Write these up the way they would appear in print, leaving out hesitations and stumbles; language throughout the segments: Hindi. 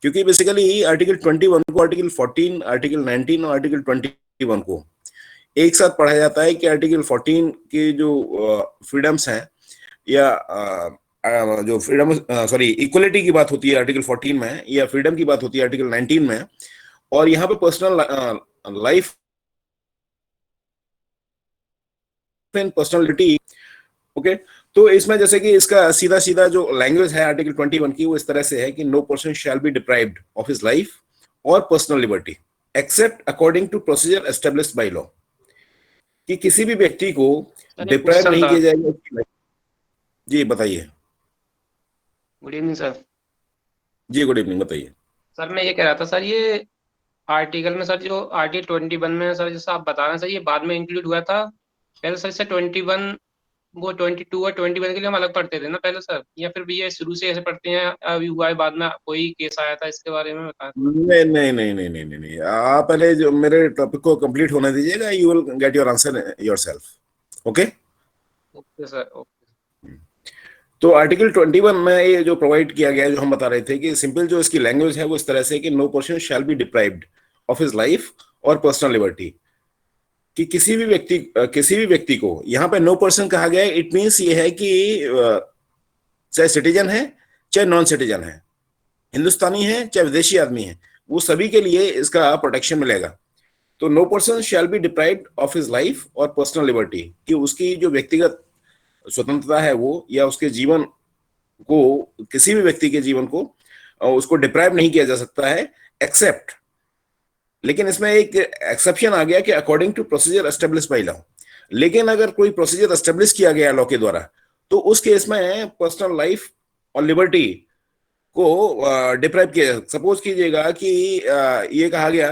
क्योंकि बेसिकली आर्टिकल 21 को, आर्टिकल 14, आर्टिकल 19 और आर्टिकल 21 को एक साथ पढ़ा जाता है कि आर्टिकल 14 के जो फ्रीडम्स हैं, या जो फ्रीडम, सॉरी, इक्वलिटी की बात होती है आर्टिकल 14 में, या फ्रीडम की बात होती है आर्टिकल 19 में, और यहाँ पे personal life and personality. Okay, तो इसमें जैसे कि इसका सीधा सीधा जो लैंग्वेज है आर्टिकल 21 की, वो इस तरह से है कि no person shall be deprived of his life और personal liberty except according to procedure established by law, कि किसी भी व्यक्ति को सर एक डिप्राइव क्वेश्चन नहीं था। किया जाएगा। जी बताइए। Good evening sir. जी गुड इवनिंग, बताइए। सर मैं ये कह रहा था सर, ये आर्टिकल में सर जो आर्टिकल 21 में सर जैसा आप बता रहे हैं सर, ये बाद में इंक्लूड हुआ था पहले सर से 21, वो 22 और 21 के लिए हम अलग पढ़ते थे ना पहले सर, या फिर भी ये शुरू से ऐसे पढ़ते हैं, अभी हुआ है बाद में कोई केस आया था इसके बारे में बताएं थोड़ा। नहीं नहीं नहीं नहीं नहीं नहीं नहीं, आप पहले जो मेरे टॉपिक को कंप्लीट होने दीजिएगा, you will get your answer yourself. Okay. Okay sir, okay. तो आर्टिकल 21 में ये जो प्रोवाइड किया गया है, जो हम बता रहे थे कि सिंपल जो इसकी लैंग्वेज है वो इस तरह से कि no person shall be deprived of his life और पर्सनल लिबर्टी, कि किसी भी व्यक्ति को, यहाँ पे नो पर्सन कहा गया है, इट मींस ये है कि चाहे सिटीजन है चाहे नॉन सिटीजन है, हिंदुस्तानी है चाहे विदेशी आदमी है, वो सभी के लिए इसका प्रोटेक्शन मिलेगा। तो no person shall be deprived of his life और पर्सनल लिबर्टी, कि उसकी जो व्यक्तिगत स्वतंत्रता है वो, या उसके जीवन को, किसी भी व्यक्ति के जीवन को उसको डिप्राइव नहीं किया जा सकता है, एक्सेप्ट, लेकिन इसमें एक एक्सेप्शन आ गया कि according to procedure establish by law. लेकिन अगर कोई प्रोसीजर एस्टेब्लिश किया गया लॉ के द्वारा, तो उस केस में पर्सनल लाइफ और लिबर्टी को डिप्राइव किया। सपोज कीजिएगा कि ये कहा गया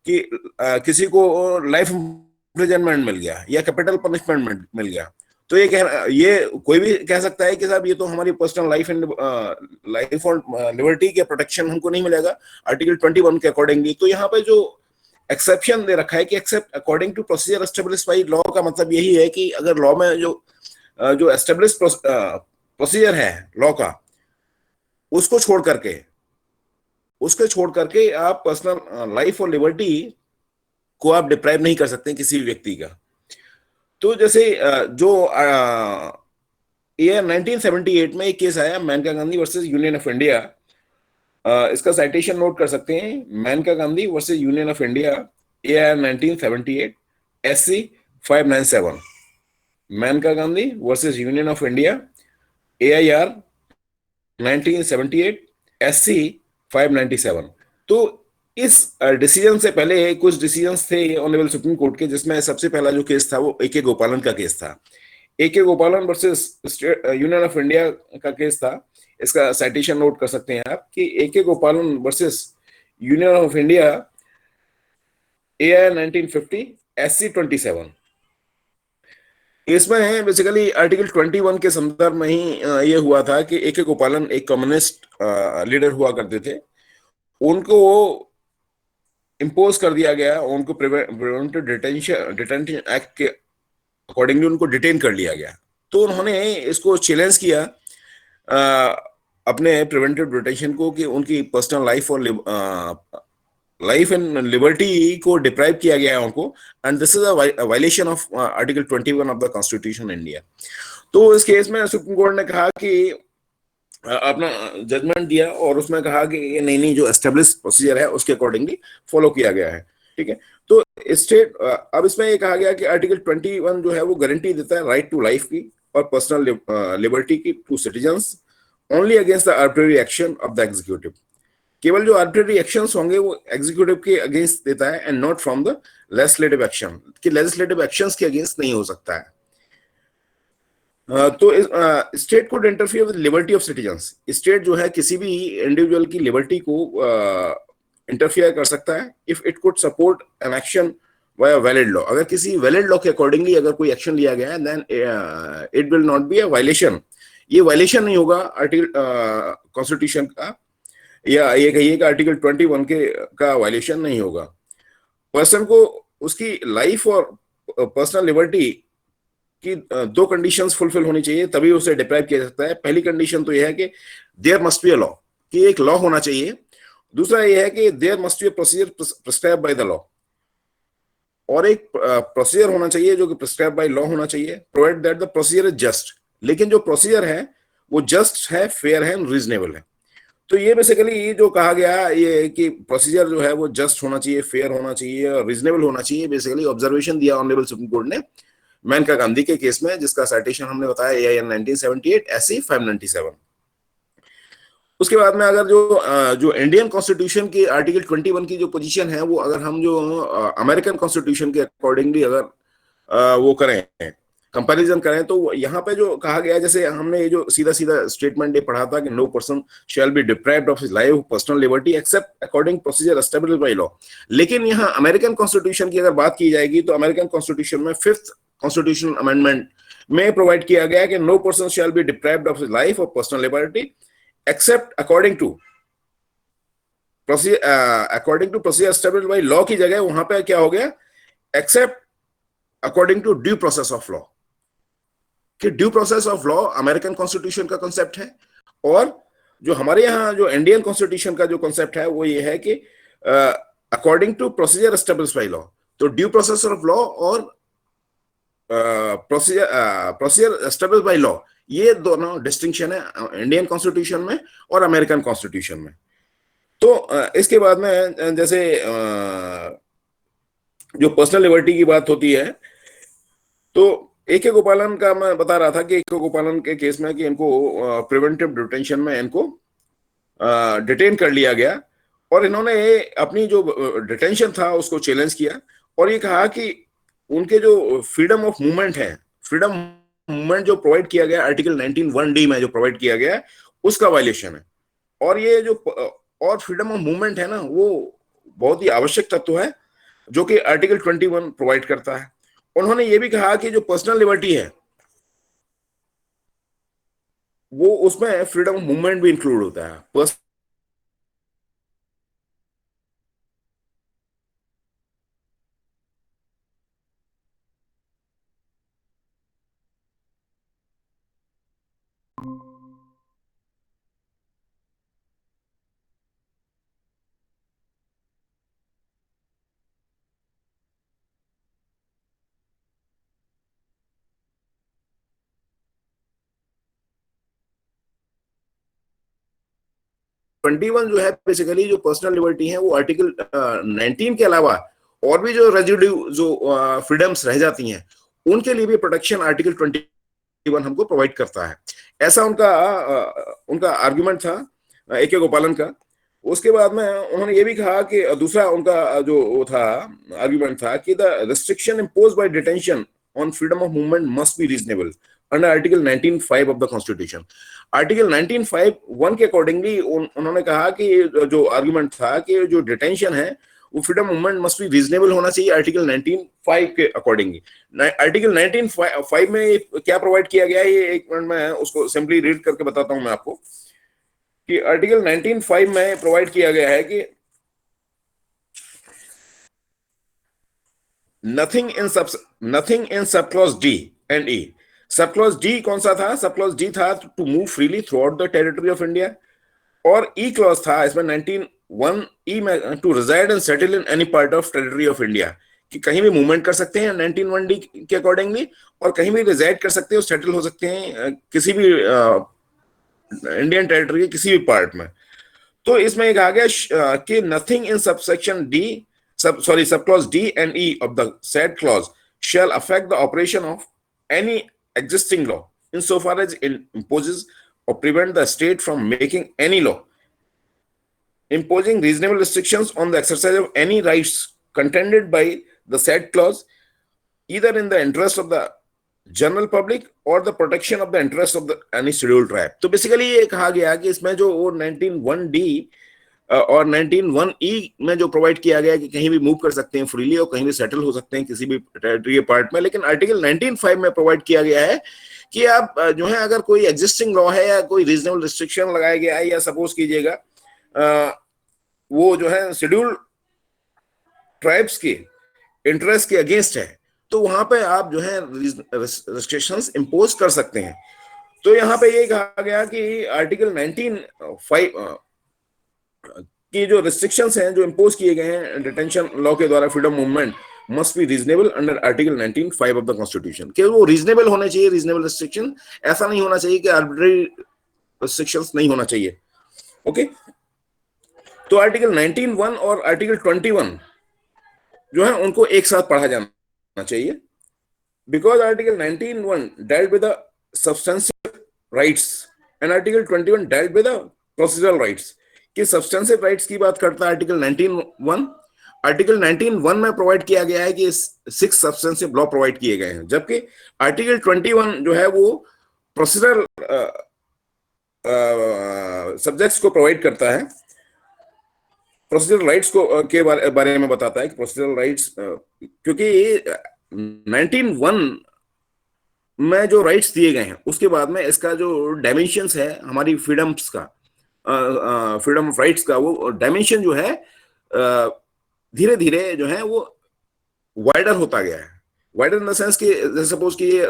कि किसी को लाइफ इम्प्रिजनमेंट मिल गया या कैपिटल पनिशमेंट मिल गया, तो ये कोई भी कह सकता है कि साहब ये तो हमारी पर्सनल लाइफ और लिबर्टी के प्रोटेक्शन हमको नहीं मिलेगा आर्टिकल 21 के अकॉर्डिंगली। तो यहाँ पे जो एक्सेप्शन दे रखा है कि except according to procedure establish by law, का मतलब यही है कि अगर लॉ में जो एस्टेब्लिश प्रोसीजर है लॉ का, उसको छोड़ करके आप पर्सनल लाइफ और लिबर्टी को आप डिप्राइव नहीं कर सकते किसी भी व्यक्ति का। तो जैसे जो ईयर 1978 में एक केस आया, Maneka Gandhi versus Union of India. इसका साइटेशन नोट कर सकते हैं, Maneka Gandhi versus Union of India, AIR 1978, SC 597। Maneka Gandhi versus Union of India, AIR 1978, SC 597। तो इस डिसीजन से पहले कुछ डिसीजंस थे ऑनरेबल सुप्रीम कोर्ट के, जिसमें सबसे पहला जो केस था वो AK गोपालन का केस था। AK गोपालन वर्सेस यूनियन ऑफ इंडिया का केस था। इसका साइटेशन नोट कर सकते हैं आप कि AK गोपालन versus Union of India, AIR 1950, SC 27। इसमें है बेसिकली आर्टिकल 21 के संदर्भ में ही ये हुआ था कि AK गोपालन एक कम्युनिस्ट लीडर हुआ करते थे। उनको इम्पोज कर दिया गया, उनको प्रिवेंटिव डिटेंशन एक्ट के अकॉर्डिंगली उनको डिटेन कर लिया गया। तो उन्होंने इसको चैलेंज किया अपने प्रिवेंटिव डिटेंशन को, कि उनकी पर्सनल लाइफ एंड लिबर्टी को डिप्राइव किया गया है उनको, and this is a violation of article 21 of the constitution India. तो इस केस में सुप्रीम कोर्ट ने कहा कि अपना जजमेंट दिया, और उसमें कहा कि ये नहीं जो एस्टेब्लिश प्रोसीजर है उसके अकॉर्डिंगली फॉलो किया गया है। ठीक है, तो स्टेट, अब इसमें ये कहा गया कि आर्टिकल 21 जो है वो गारंटी देता है राइट टू लाइफ की और पर्सनल लिबर्टी की to citizens only against the arbitrary action of the executive. केवल जो आर्बिट्रेरी एक्शंस होंगे वो एग्जीक्यूटिव के अगेंस्ट देता है, and not from the legislative action, कि लेजिस्लेटिव एक्शंस के अगेंस्ट नहीं हो सकता है। तो state code interfere with liberty of citizens. State जो है किसी भी इंडिविजुअल की लिबर्टी को इंटरफियर कर सकता है if it could support an action via valid law. अगर किसी वैलिड लॉ के अकॉर्डिंगली अगर कोई एक्शन लिया गया है, then it will not be a violation. ये वायलेशन नहीं होगा आर्टिकल कॉन्स्टिट्यूशन का, या ये कहिए कि आर्टिकल 21 के का वायलेशन नहीं होगा। पर्सन को उसकी लाइफ और पर्सनल लिबर्टी कि दो कंडीशंस फुलफिल होनी चाहिए, तभी उसे डिप्राइव किया जा सकता है। पहली कंडीशन तो यह है कि there must be a law, कि एक लॉ होना चाहिए, दूसरा ये है कि there must be a procedure prescribe by the law, और एक प्रोसीजर होना चाहिए जो कि प्रिस्क्राइब बाय लॉ होना चाहिए, provide that the procedure is just, लेकिन जो प्रोसीजर है वो जस्ट है, फेयर है, रीजनेबल है। तो ये बेसिकली जो कहा गया ये कि प्रोसीजर जो है वो जस्ट होना चाहिए, फेयर होना चाहिए और रीजनेबल होना चाहिए, बेसिकली ऑब्जर्वेशन दिया ऑनरेबल सुप्रीम कोर्ट ने मेनका गांधी के केस में, जिसका साइटेशन हमने बताया AIN 1978 SC 597। उसके बाद में अगर जो इंडियन कॉन्स्टिट्यूशन की आर्टिकल 21 की जो पोजीशन है वो अगर हम जो अमेरिकन कॉन्स्टिट्यूशन के अकॉर्डिंगली अगर वो करें, कंपैरिजन करें, तो यहाँ पे जो कहा गया है, जैसे हमने ये जो सीधा सीधा स्टेटमेंट ये पढ़ा था कि no person shall be deprived of his life personal liberty except according procedure established by law. लेकिन यहाँ अमेरिकन कॉन्स्टिट्यूशन की अगर बात की जाएगी तो अमेरिकन कॉन्स्टिट्यूशन में 5th कॉन्स्टिट्यूशनल अमेंडमेंट में प्रोवाइड किया गया कि no person shall be deprived of his life और personal liberty except according to procedure established by law की जगह वहां पे क्या हो गया, except according to due process of law, कि due process of law American constitution का कॉन्सेप्ट है, और जो हमारे यहाँ जो इंडियन कॉन्स्टिट्यूशन का जो कॉन्सेप्ट है वो ये है कि according to procedure established by law. तो ड्यू प्रोसेस ऑफ लॉ और प्रोसीजर एस्टेब्लिश्ड बाय लॉ, ये दोनों डिस्टिंक्शन है इंडियन कॉन्स्टिट्यूशन में और अमेरिकन कॉन्स्टिट्यूशन में। तो इसके बाद में जैसे जो पर्सनल लिबर्टी की बात होती है, तो AK गोपालन का मैं बता रहा था कि AK गोपालन के केस में कि इनको प्रिवेंटिव डिटेंशन में इनको डिटेन कर लिया गया, और इन्होंने अपनी जो डिटेंशन था उसको चैलेंज किया और ये कहा कि उनके जो फ्रीडम ऑफ मूवमेंट है, फ्रीडम मूवमेंट जो प्रोवाइड किया गया आर्टिकल 19(1)D में जो प्रोवाइड किया गया है उसका वायलेशन है। और ये जो और फ्रीडम ऑफ मूवमेंट है ना, वो बहुत ही आवश्यक तत्व है जो कि आर्टिकल 21 प्रोवाइड करता है। उन्होंने ये भी कहा कि जो पर्सनल लिबर्टी है वो उसमें फ्रीडम ऑफ मूवमेंट भी इंक्लूड होता है। 21 जो है बेसिकली जो पर्सनल लिबर्टी है वो आर्टिकल 19 के अलावा और भी जो रेजिड्यू जो फ्रीडम्स रह जाती हैं उनके लिए भी प्रोटेक्शन आर्टिकल 21 हमको प्रोवाइड करता है। ऐसा उनका आर्गुमेंट था AK गोपालन का। उसके बाद में उन्होंने ये भी कहा कि दूसरा उनका जो वो था आर्गुमेंट था कि the restriction imposed by detention on freedom of movement must be reasonable under article 19(5) of the constitution. Article 19(5)(1) के अकॉर्डिंगली उन्होंने कहा कि जो आर्गुमेंट था कि जो डिटेंशन है वो freedom movement must be reasonable होना चाहिए आर्टिकल 19(5) के अकॉर्डिंगली। आर्टिकल 19(5) में क्या प्रोवाइड किया गया है, ये एक मिनट में उसको सिंपली रीड करके बताता हूं मैं आपको कि आर्टिकल 19(5) में प्रोवाइड किया गया है कि nothing in sub clause D and E। Sub clause D कौन सा था? सब क्लॉज D था to move freely throughout the territory of India, और E क्लॉज था इसमें 19(1)E में to reside and settle in any part of territory of India, कि कहीं भी मूवमेंट कर सकते हैं 19(1)D के अकॉर्डिंगली, और कहीं भी रिजाइड कर सकते हैं, सेटल हो सकते हैं किसी भी इंडियन टेरिटरी के किसी भी पार्ट में। तो इसमें एक आ गया कि नथिंग इन सबसेक्शन D सब clause D and E of the said clause shall affect the operation of any existing law insofar as it imposes or prevent the state from making any law imposing reasonable restrictions on the exercise of any rights contended by the said clause either in the interest of the general public और the protection of the interest of the any scheduled tribe. तो बेसिकली ये कहा गया कि इसमें जो 19(1)D और 19(1)E में जो प्रोवाइड किया गया कि कहीं भी मूव कर सकते हैं फ्रीली और कहीं भी सेटल हो सकते हैं किसी भी टेरिटरी पार्ट में, लेकिन आर्टिकल 19(5) में प्रोवाइड किया गया है कि आप जो है अगर कोई एग्जिस्टिंग लॉ है या कोई रीजनेबल रिस्ट्रिक्शन लगाया गया है या सपोज कीजिएगा वो जो है शेड्यूल्ड ट्राइब्स के इंटरेस्ट के अगेंस्ट है, तो वहां पे आप जो है रिस्ट्रिक्शंस इंपोज कर सकते हैं। तो यहाँ पे ये कहा गया कि आर्टिकल 19(5) कि जो रिस्ट्रिक्शंस हैं जो इम्पोज किए गए हैं डिटेंशन लॉ के द्वारा freedom movement must be reasonable under article 19(5) of the constitution, कि वो रीजनेबल होने चाहिए, रीजनेबल रिस्ट्रिक्शन, ऐसा नहीं होना चाहिए कि आर्बिट्रेरी रिस्ट्रिक्शंस नहीं होना चाहिए। ओके, तो आर्टिकल 19(1) और आर्टिकल 21 जो है उनको एक साथ पढ़ा जाना चाहिए, because article 19(1) dealt with the substantive rights and article 21 dealt with the procedural rights। कि सब्सटेंसिव राइट्स की बात करता है आर्टिकल 19(1), आर्टिकल 19(1) में प्रोवाइड किया गया है कि 6 सब्सटेंसिव लॉ प्रोवाइड किए गए हैं, जबकि आर्टिकल 21 जो है वो प्रोसीजरल सब्जेक्ट्स को प्रोवाइड करता है, प्रोसीजरल राइट्स को के बारे में बताता है कि प्रोसीजरल राइट्स, क्योंकि 19(1) में जो राइट्स दिए गए हैं उसके बाद में इसका जो डायमेंशंस है हमारी फ्रीडम्स का, फ्रीडम ऑफ राइट्स का, वो डायमेंशन जो है धीरे धीरे जो है वो वाइडर होता गया है। वाइडर इन द सेंस कि सपोज कि ये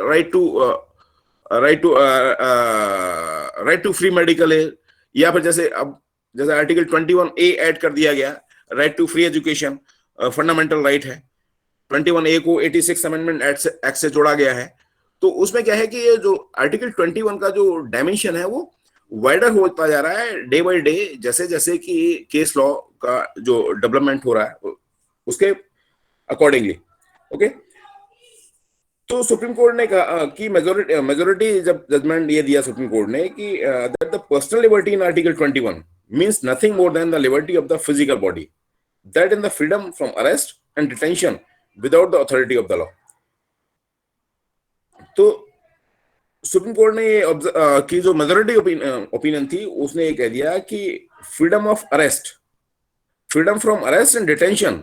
राइट टू फ्री मेडिकल है, या फिर जैसे अब जैसे आर्टिकल 21A ऐड कर दिया गया, right to free education fundamental right है, 21A को 86 अमेंडमेंट एक्ट से जोड़ा गया है। तो उसमें क्या है कि ये जो आर्टिकल 21 का जो डायमेंशन है वो वाइडर होता जा रहा है डे बाय डे, जैसे जैसे कि केस लॉ का जो डेवलपमेंट हो रहा है उसके अकॉर्डिंगली। ओके, तो सुप्रीम कोर्ट ने कहा कि मेजोरिटी जब जजमेंट ये दिया सुप्रीम कोर्ट ने कि that the personal liberty in article 21 means nothing more than the liberty of the physical body, that in the freedom from arrest and detention without the authority of the law. तो सुप्रीम कोर्ट ने ये की जो मेजोरिटी ओपिनियन थी उसने ये कह दिया कि freedom of arrest, freedom from arrest and detention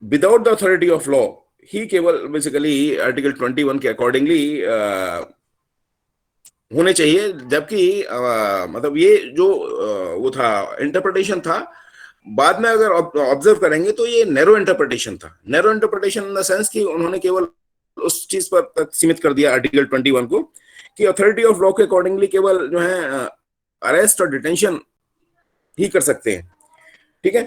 without the authority of law ही केवल बेसिकली आर्टिकल 21 के अकॉर्डिंगली होने चाहिए, जबकि मतलब ये जो वो था इंटरप्रिटेशन था, बाद में अगर ऑब्जर्व करेंगे तो ये नैरो इंटरप्रिटेशन था। Narrow interpretation in the sense कि उन्होंने केवल उस चीज पर तक सीमित कर दिया आर्टिकल 21 को कि अथॉरिटी ऑफ लॉ के अकॉर्डिंगली केवल जो है अरेस्ट और डिटेंशन ही कर सकते हैं। ठीक है,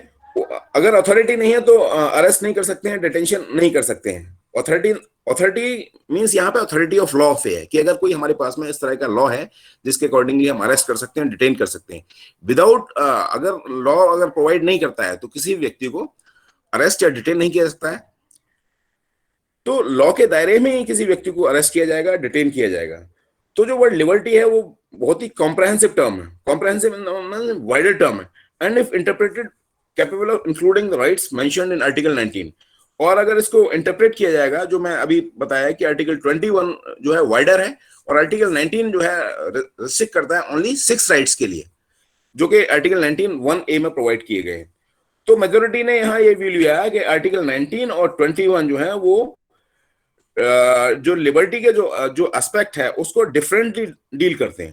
अगर अथॉरिटी नहीं है तो अरेस्ट नहीं कर सकते हैं, डिटेंशन नहीं कर सकते हैं। अथॉरिटी मींस यहाँ पे अथॉरिटी ऑफ लॉ से है कि अगर कोई हमारे पास में इस तरह का लॉ है जिसके अकॉर्डिंगली हम अरेस्ट कर सकते हैं, डिटेन कर सकते हैं। विदाउट अगर लॉ अगर प्रोवाइड नहीं करता है तो किसी व्यक्ति को अरेस्ट या डिटेन नहीं किया जा सकता है। तो लॉ के दायरे में ही किसी व्यक्ति को अरेस्ट किया जाएगा, डिटेन किया जाएगा। तो जो वर्ड लिबर्टी है वो बहुत ही कॉम्प्रहेंसिव टर्म है, कॉम्प्रहेंसिव वाइडर टर्म है, and if interpreted capable of including the rights mentioned in article 19। और अगर इसको इंटरप्रेट किया जाएगा, जो मैं अभी बताया कि आर्टिकल 21 जो है वाइडर है और आर्टिकल 19 जो है रिस्ट्रिक्ट करता है ओनली 6 राइट्स के लिए, जो कि आर्टिकल 19(1)A में प्रोवाइड किए गए हैं। तो मेजोरिटी ने यहाँ ये व्यू लिया कि आर्टिकल 19 और 21 जो है वो जो लिबर्टी के जो एस्पेक्ट है उसको डिफरेंटली डील करते हैं।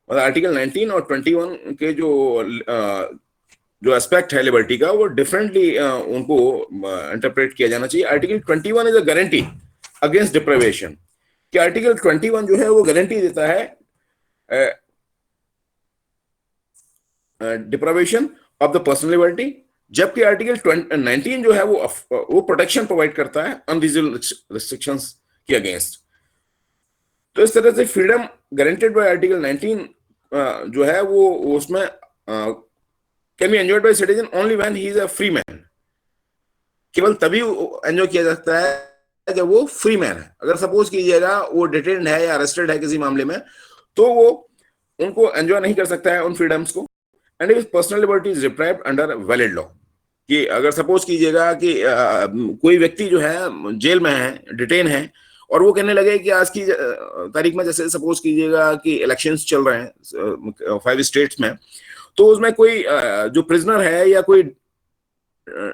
मतलब आर्टिकल 19 और 21 के जो एस्पेक्ट है लिबर्टी का वो डिफरेंटली उनको इंटरप्रेट किया जाना चाहिए। Article 21 is a guarantee against deprivation, कि आर्टिकल 21 जो है वो गारंटी देता है deprivation of the personal liberty, जबकि आर्टिकल 19 जो है वो प्रोटेक्शन प्रोवाइड करता है अनरीजनेबल रिस्ट्रिक्शंस के अगेंस्ट। तो इस तरह से फ्रीडम गारंटेड बाय आर्टिकल 19 जो है वो उसमें can be enjoyed by citizen only when he is a free man. केवल तभी एंजॉय किया जा सकता है जब वो फ्री मैन है। अगर सपोज कीजिएगा वो डिटेन्ड है या अरेस्टेड है किसी मामले में, तो वो उनको एंजॉय नहीं कर सकता है उन फ्रीडम्स को। And if personal liberty is deprived under valid law, कि अगर सपोज कीजिएगा कि कोई व्यक्ति जो है जेल में है, डिटेन है, और वो कहने लगे कि आज की तारीख में, जैसे सपोज कीजिएगा कि इलेक्शंस चल रहे हैं 5 स्टेट्स में, तो उसमें कोई जो प्रिजनर है या कोई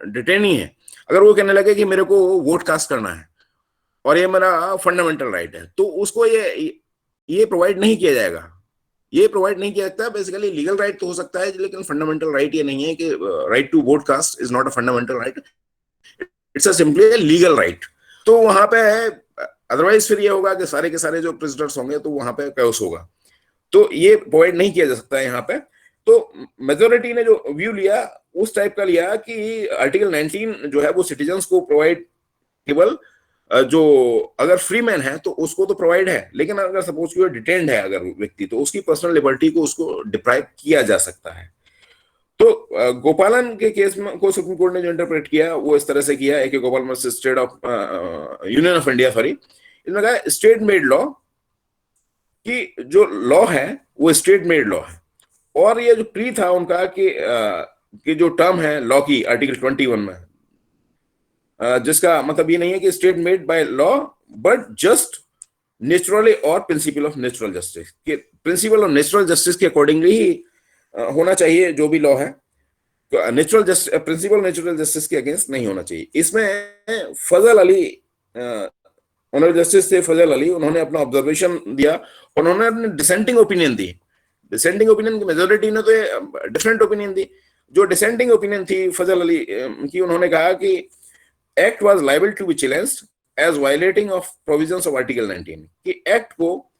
डिटेनी है, अगर वो कहने लगे कि मेरे को वोट कास्ट करना है और ये मेरा फंडामेंटल राइट है, तो उसको ये प्रोवाइड नहीं किया जाएगा। ये प्रोवाइड नहीं किया जाता। बेसिकली लीगल राइट तो हो सकता है, लेकिन फंडामेंटल राइट ये नहीं है कि right to vote cast is not a fundamental right, it's a simply legal right. तो वहां पे अदरवाइज फिर ये होगा कि सारे के सारे जो प्रिजनर्स होंगे तो वहां पे कैओस होगा। तो ये प्रोवाइड नहीं किया जा सकता है यहाँ पे। तो मेजोरिटी ने जो व्यू लिया उस टाइप का लिया कि आर्टिकल 19 जो है वो सिटीजन्स को प्रोवाइड केवल जो अगर फ्री मैन है तो उसको तो प्रोवाइड है, लेकिन अगर सपोज कि वो डिटेन्ड है अगर व्यक्ति, तो उसकी पर्सनल लिबर्टी को उसको डिप्राइव किया जा सकता है। तो गोपालन के केस में को सुप्रीम कोर्ट ने जो इंटरप्रेट किया वो इस तरह से किया है कि Gopal versus state of union of India, sorry, इसमें कहा स्टेट मेड लॉ कि जो लॉ है वो स्टेट मेड लॉ है। और ये जो प्री था उनका कि जो टर्म है लॉ की आर्टिकल 21 में, जिसका मतलब ये नहीं है कि state made by law but just naturally और प्रिंसिपल ऑफ नेचुरल जस्टिस, कि प्रिंसिपल ऑफ नेचुरल जस्टिस के अकॉर्डिंगली ही होना चाहिए जो भी लॉ है, तो natural justice, principle natural justice के अगेंस्ट नहीं होना चाहिए। इसमें फजल अली, ऑनरेबल जस्टिस थे फजल अली, उन्होंने अपना ऑब्जर्वेशन दिया और उन्होंने अपनी डिसेंटिंग ओपिनियन दी। डिसेंटिंग ओपिनियन की मेजोरिटी ने तो डिफरेंट ओपिनियन दी। जो डिसेंटिंग ओपिनियन थी फजल अली की, उन्होंने कहा कि act was liable to be challenged as violating of provisions of article 19, कि एक्ट को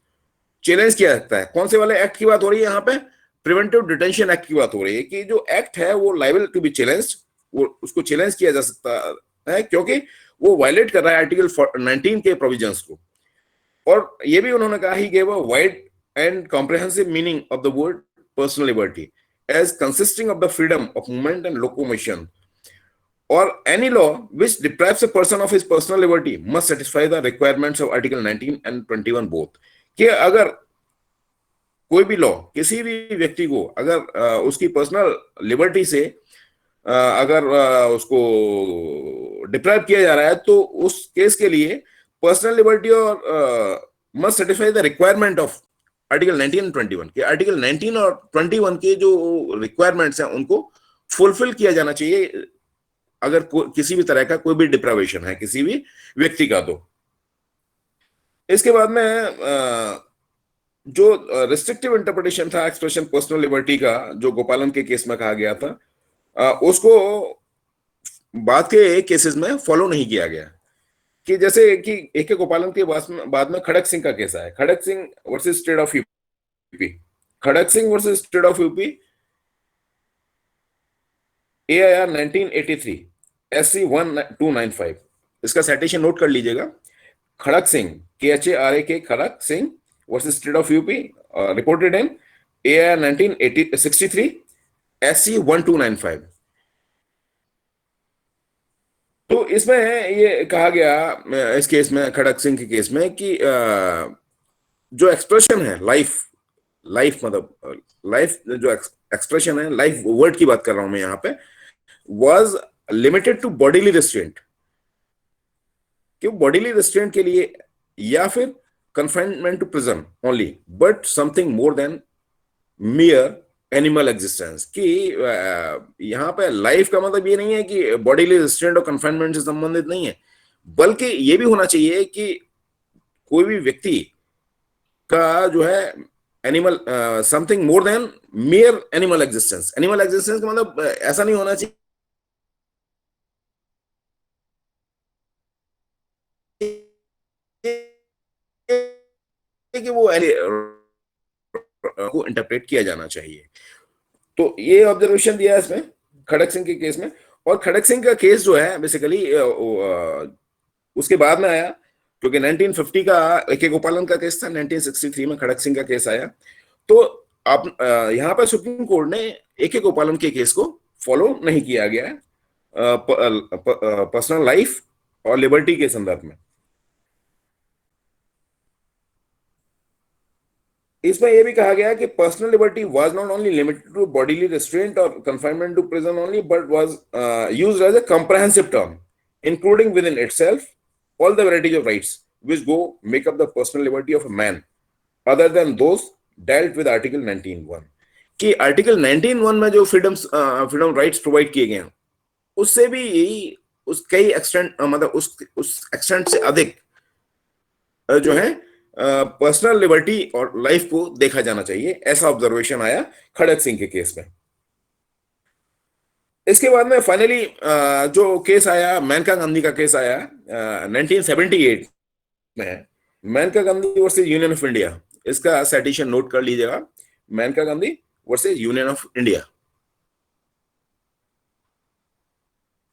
चैलेंज किया जाता है। कौन से वाले एक्ट की बात हो रही है यहाँ पे? प्रिवेंटिव डिटेंशन एक्ट की बात हो रही है, कि जो एक्ट है वो लायबल टू बी चैलेंज्ड, वो उसको चैलेंज किया जा सकता है क्योंकि वो वायलेट कर रहा है आर्टिकल 19 के प्रोविजंस को। और ये भी उन्होंने कहा he gave a wide and comprehensive meaning of the word personal liberty as consisting of the freedom of movement and locomotion, or any law which deprives a person of his personal liberty must satisfy the requirements of article 19 and 21 both। कि अगर कोई भी लॉ किसी भी व्यक्ति को अगर उसकी पर्सनल लिबर्टी से अगर उसको डिप्राइव किया जा रहा है तो उस केस के लिए पर्सनल लिबर्टी और must satisfy the requirement of article 19 and 21, के आर्टिकल 19 और 21 के जो रिक्वायरमेंट्स हैं उनको फुलफिल किया जाना चाहिए अगर किसी भी तरह का कोई भी डिप्रावेशन है किसी भी व्यक्ति का। तो इसके बाद में जो रिस्ट्रिक्टिव इंटरप्रिटेशन था एक्सप्रेशन पर्सनल लिबर्टी का, जो गोपालन के केस में कहा गया था, उसको बाद के केसेस में फॉलो नहीं किया गया। कि जैसे कि एक गोपालन के बाद में खड़क सिंह का केस आया, Kharak Singh versus state of UP, Kharak Singh versus state of UP, AIR 1983 SC 1295, इसका साइटेशन नोट कर लीजिएगा। Kharak Singh KHARAK Kharak Singh versus state of UP, reported in AIR 1963 SC 1295। तो इसमें ये कहा गया इस केस में, खड़क सिंह के केस में, कि जो एक्सप्रेशन है लाइफ मतलब लाइफ जो एक्सप्रेशन है, लाइफ वर्ड की बात कर रहा हूं मैं यहाँ पे, was limited to bodily restraint, कि बॉडीली रेस्ट्रेंट के लिए या फिर confinement to prison only but something more than mere animal existence, कि यहाँ पे लाइफ का मतलब ये नहीं है कि बॉडीली रेस्ट्रेंट और कन्फाइनमेंट से संबंधित नहीं है, बल्कि ये भी होना चाहिए कि कोई भी व्यक्ति का जो है animal something more than mayor animal existence. Animal existence का मतलब ऐसा नहीं होना चाहिए कि वो को इंटरप्रेट किया जाना चाहिए। तो ये ऑब्जर्वेशन दिया इसमें खड़क सिंह के केस में। और खड़क सिंह का केस जो है बेसिकली उसके बाद में आया, क्योंकि 1950 का AK गोपालन का केस था, 1963 में खड़क सिंह का केस आया। तो आप यहाँ पर सुप्रीम कोर्ट ने AK गोपालन के केस को फॉलो नहीं किया गया है पर्सनल लाइफ और लिबर्टी के संदर्भ में। इसमें यह भी कहा गया कि personal liberty was not only limited to bodily restraint और confinement to prison only but was used as a comprehensive term including within itself all the varieties of rights which make up the personal liberty of a man other than those dealt with article 19(1), कि article 19(1) में जो freedom rights provide किए गए हैं उससे भी उस कई एक्सटेंट मतलब उस एक्सटेंट से अधिक जो है पर्सनल लिबर्टी और लाइफ को देखा जाना चाहिए, ऐसा ऑब्जर्वेशन आया खड़क सिंह के केस में। इसके बाद में फाइनली जो केस आया, मेनका गांधी का केस आया 1978 में, Maneka Gandhi versus Union of India. इसका साइटेशन नोट कर लीजिएगा। Maneka Gandhi versus Union of India.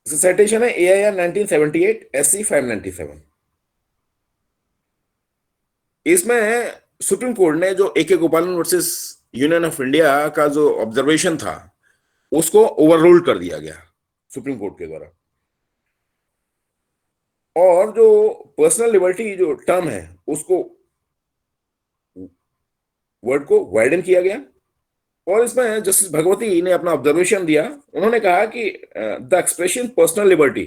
Citation है AIR 1978 SC 597। इसमें सुप्रीम कोर्ट ने जो AK गोपालन वर्सेस यूनियन ऑफ इंडिया का जो ऑब्जर्वेशन था उसको ओवररूल कर दिया गया सुप्रीम कोर्ट के द्वारा, और जो पर्सनल लिबर्टी जो टर्म है उसको वर्ड को वाइडन किया गया। और इसमें जस्टिस भगवती ने अपना ऑब्जर्वेशन दिया। उन्होंने कहा कि the expression personal liberty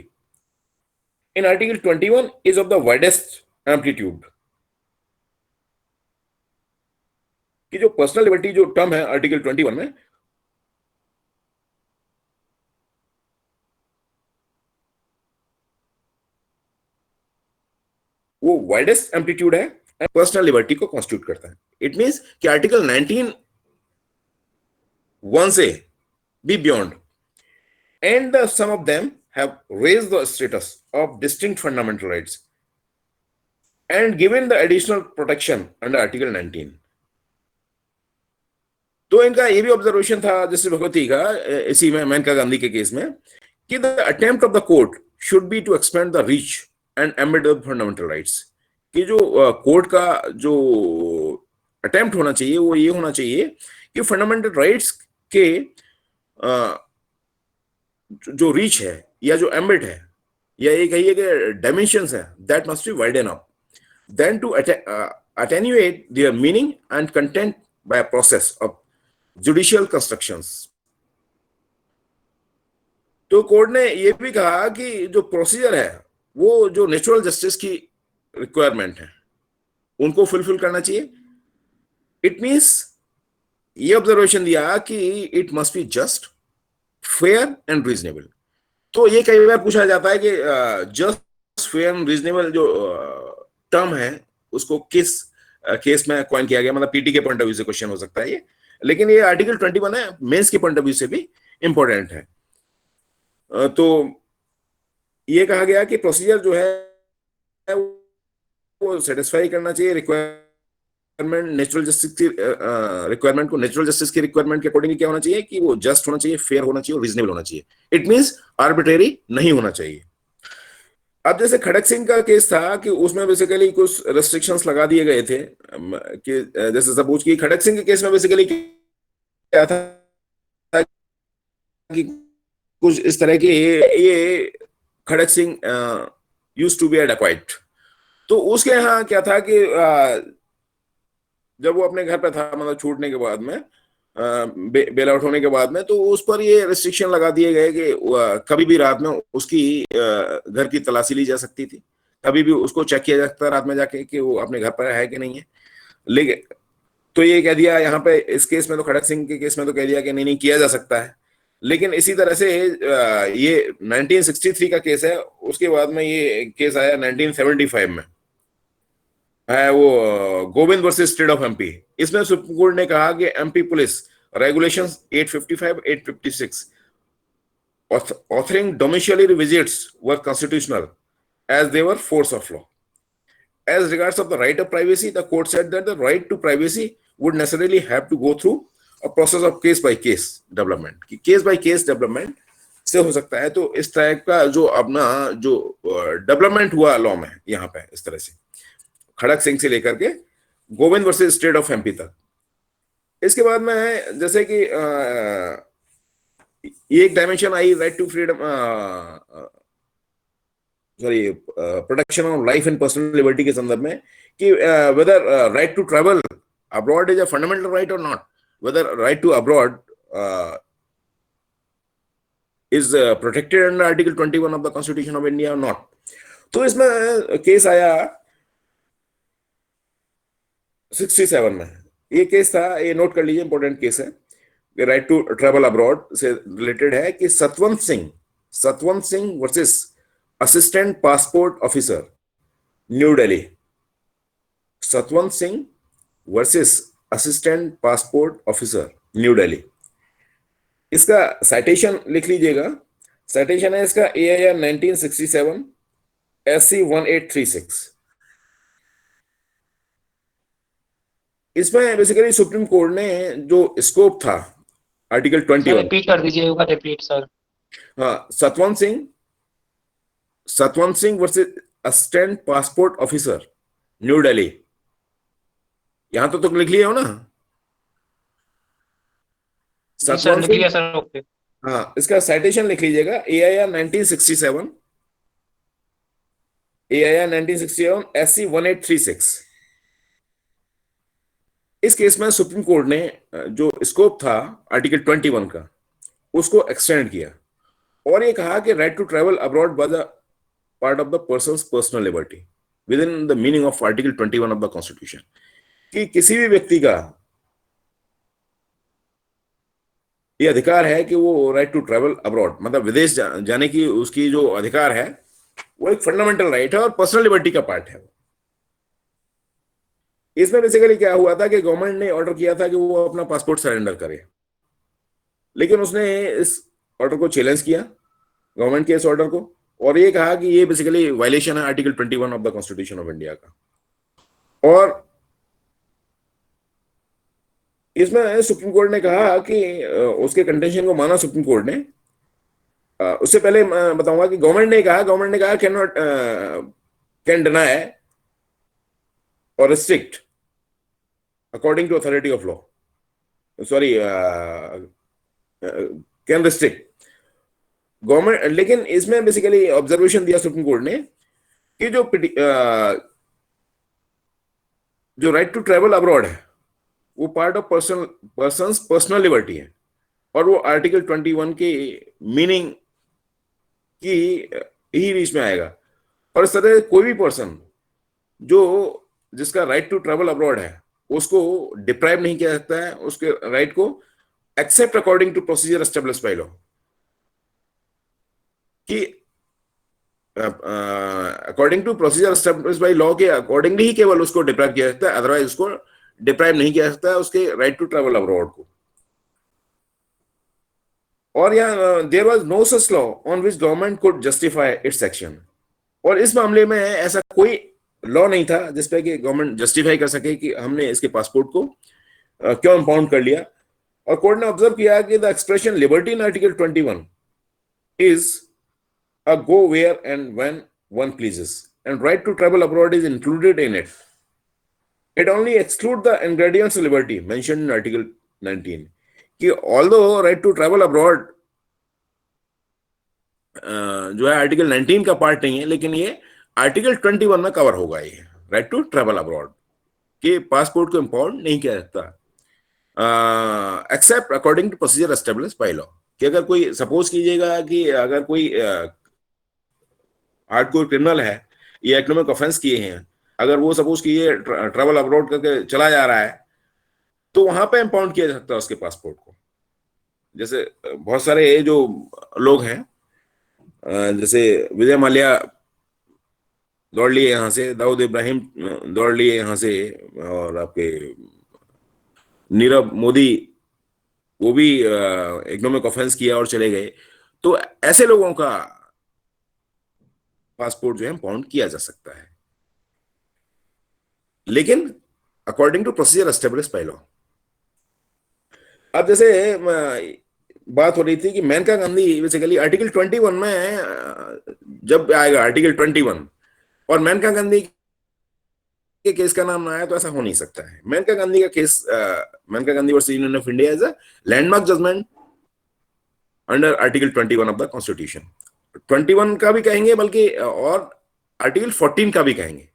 in article 21 is of the widest amplitude, कि जो पर्सनल लिबर्टी जो टर्म है आर्टिकल 21 में, वो वाइडेस्ट एम्पलीट्यूड है, पर्सनल लिबर्टी को कॉन्स्टिट्यूट करता है। इट मींस कि आर्टिकल 19 1 से be beyond, and some of them have raised the status of distinct fundamental rights and given the additional protection under Article 19। तो इनका ये भी ऑब्जर्वेशन था जस्टिस भगवती का इसी में मेनका गांधी के केस में, कि the attempt of the court should be to expand the reach and embed the fundamental rights, कि जो कोर्ट का जो अटेम्प्ट होना चाहिए वो ये होना चाहिए कि फंडामेंटल राइट्स के जो रीच है या जो एम्बेड है या ये कहिए कि डायमेंशंस है, that must be widen up then to attenuate their meaning and content by a process of judicial constructions। तो कोर्ट ने ये भी कहा कि जो प्रोसीजर है वो जो नेचुरल जस्टिस की रिक्वायरमेंट है उनको फुलफिल करना चाहिए। इट मींस ये ऑब्जर्वेशन दिया कि it must be just, fair and reasonable. तो ये कई बार पूछा जाता है कि जस्ट, फेयर एंड रीजनेबल जो टर्म है उसको किस केस में कॉइन किया गया, मतलब पीटी के पॉइंट ऑफ व्यू से क्वेश्चन हो सकता है ये, लेकिन ये आर्टिकल 21 है, मेंस के पॉइंट ऑफ व्यू से भी इंपॉर्टेंट है। तो ये कहा गया कि प्रोसीजर जो है वो सेटिस्फाई करना चाहिए रिक्वायरमेंट, नेचुरल जस्टिस की रिक्वायरमेंट को नेचुरल जस्टिस की रिक्वायरमेंट के अकॉर्डिंग क्या होना चाहिए कि वो जस्ट होना चाहिए, फेयर होना चाहिए और रीजनेबल होना चाहिए। इट मींस आर्बिट्रेरी नहीं होना चाहिए। अब जैसे खड़क सिंह का केस था कि उसमें बेसिकली कुछ रेस्ट्रिक्शंस लगा दिए गए थे, कि जैसे सपोज कि खड़क सिंह के केस में बेसिकली क्या था कि कुछ इस तरह के ये Kharak Singh used to be a dacoit. तो उसके यहाँ क्या था कि जब वो अपने घर पे था, मतलब छूटने के बाद में, बेल आउट होने के बाद में, तो उस पर ये रिस्ट्रिक्शन लगा दिए गए कि कभी भी रात में उसकी घर की तलाशी ली जा सकती थी, कभी भी उसको चेक किया जा सकता रात में जाके कि वो अपने घर पर है कि नहीं है। लेकिन तो ये कह दिया यहाँ पे इस केस में, तो खड़क सिंह के केस में तो कह दिया कि नहीं किया जा सकता है। लेकिन इसी तरह से ये 1963 का केस है, उसके बाद में ये केस आया 1975 में, है वो Govind versus state of MP. इसमें सुप्रीम कोर्ट ने कहा कि MP police regulations 855 856 authoring domiciliary visits were constitutional as they were force of law. As regards of the right of privacy, the court said that the right to privacy would necessarily have to go through a process of case by case development, कि केस बाय केस डेवलपमेंट से हो सकता है। तो इस टाइप का जो अपना जो डेवलपमेंट हुआ लॉ में यहाँ पे, इस तरह से खड़क सिंह से लेकर के Govind versus state of MP तक। इसके बाद में जैसे कि ये एक डायमेंशन आई right to freedom, sorry protection of life and personal liberty के संदर्भ में, कि whether right to travel abroad is a fundamental right और not, whether right to abroad is protected under Article 21 of the Constitution of India or not। तो इसमें केस आया 67 में, ये केस था, ये नोट कर लीजिए, इंपॉर्टेंट केस है, राइट टू ट्रैवल अब्रॉड से रिलेटेड है, कि Satwant Singh versus assistant passport officer new Delhi. Satwant Singh versus assistant passport officer new Delhi. इसका साइटेशन लिख लीजिएगा, साइटेशन है इसका AIR 1967 SC 1836। इसमें बेसिकली सुप्रीम कोर्ट ने जो स्कोप था आर्टिकल सर 21। रिपीट कर दीजिए, एक बार रिपीट सर। हाँ, Satwant Singh versus assistant passport officer, new Delhi. यहां तो तुम लिख लिए हो ना? जी सर, सतवंत लिख सिंह। लिया सर, ओके। हाँ, इसका साइटेशन लिख लीजिएगा, AIR 1967, AIR 1967 SC 1836। इस केस में सुप्रीम कोर्ट ने जो स्कोप था आर्टिकल 21 का, उसको एक्सटेंड किया और ये कहा कि right to travel abroad was a part of the person's personal liberty within the meaning of article 21 of the constitution, कि किसी भी व्यक्ति का ये अधिकार है कि वो राइट टू ट्रैवल अब्रॉड, मतलब विदेश जाने की उसकी जो अधिकार है, वो एक फंडामेंटल राइट है और पर्सनल लिबर्टी का पार्ट है। इसमें बेसिकली क्या हुआ था कि गवर्नमेंट ने ऑर्डर किया था कि वो अपना पासपोर्ट सरेंडर करे, लेकिन उसने इस ऑर्डर को चैलेंज किया, गवर्नमेंट के इस ऑर्डर को, और ये कहा कि ये बेसिकली वायलेशन है article 21 of the constitution of India का। और इसमें सुप्रीम कोर्ट ने कहा कि उसके कंटेंशन को माना सुप्रीम कोर्ट ने। उससे पहले मैं बताऊंगा कि गवर्नमेंट ने कहा कैन नॉट कैन डिनाई और restrict according to authority of law, sorry can restrict government. लेकिन इसमें बेसिकली ऑब्जर्वेशन दिया सुप्रीम कोर्ट ने कि जो राइट टू ट्रैवल अब्रॉड है वो part of person's personal liberty है, और वो आर्टिकल 21 की मीनिंग की ही बीच में आएगा। और इस तरह कोई भी पर्सन जो जिसका राइट टू ट्रैवल अब्रॉड है उसको डिप्राइव नहीं किया जाता है उसके राइट को, except according to procedure established by law, कि according to procedure established by law के अकॉर्डिंगली ही केवल उसको डिप्राइव किया जाता है, अदरवाइज उसको डिप्राइव नहीं किया जाता है उसके राइट टू ट्रैवल अब्रॉड को। और यहाँ there was no such law on which government could justify its action. और इस मामले में ऐसा कोई लॉ नहीं था जिसपे कि गवर्नमेंट जस्टिफाई कर सके कि हमने इसके पासपोर्ट को क्यों इंपाउंड कर लिया। और कोर्ट ने ऑब्जर्व किया कि the expression liberty in article 21 is a go where and when one pleases, and right to travel abroad is included in it. It only excludes the ingredients of liberty mentioned in Article 19. कि although right to travel abroad जो है आर्टिकल 19 का पार्ट नहीं है, लेकिन ये आर्टिकल 21 में कवर होगा। ये राइट टू ट्रेवल अब्रॉड के पासपोर्ट को इंपाउंड नहीं किया जाता except according to procedure established by law. कि अगर कोई सपोज कीजिएगा कि अगर कोई हार्डकोर क्रिमिनल है, ये इकोनॉमिक ऑफेंस किए हैं, अगर वो सपोज कीजिए ट्रैवल अब्रॉड करके चला जा रहा है, तो वहां पे इंपाउंड किया जा सकता है उसके पासपोर्ट को। जैसे बहुत सारे जो लोग हैं, जैसे विजय माल्या दौड़ लिए यहाँ से, दाऊद इब्राहिम दौड़ लिए यहाँ से, और आपके नीरव मोदी वो भी इकोनॉमिक ऑफेंस किया और चले गए। तो ऐसे लोगों का पासपोर्ट जो है इंपाउंड किया जा सकता है, लेकिन according to procedure established by law. अब जैसे बात हो रही थी कि मेनका गांधी बेसिकली आर्टिकल 21 में जब आएगा आर्टिकल 21 और मेनका गांधी के केस का नाम ना आया, तो ऐसा हो नहीं सकता है। मेनका गांधी का case, Maneka Gandhi versus Union of India, is a landmark judgment under article 21 of the constitution. 21 का भी कहेंगे बल्कि और आर्टिकल 14 का भी कहेंगे।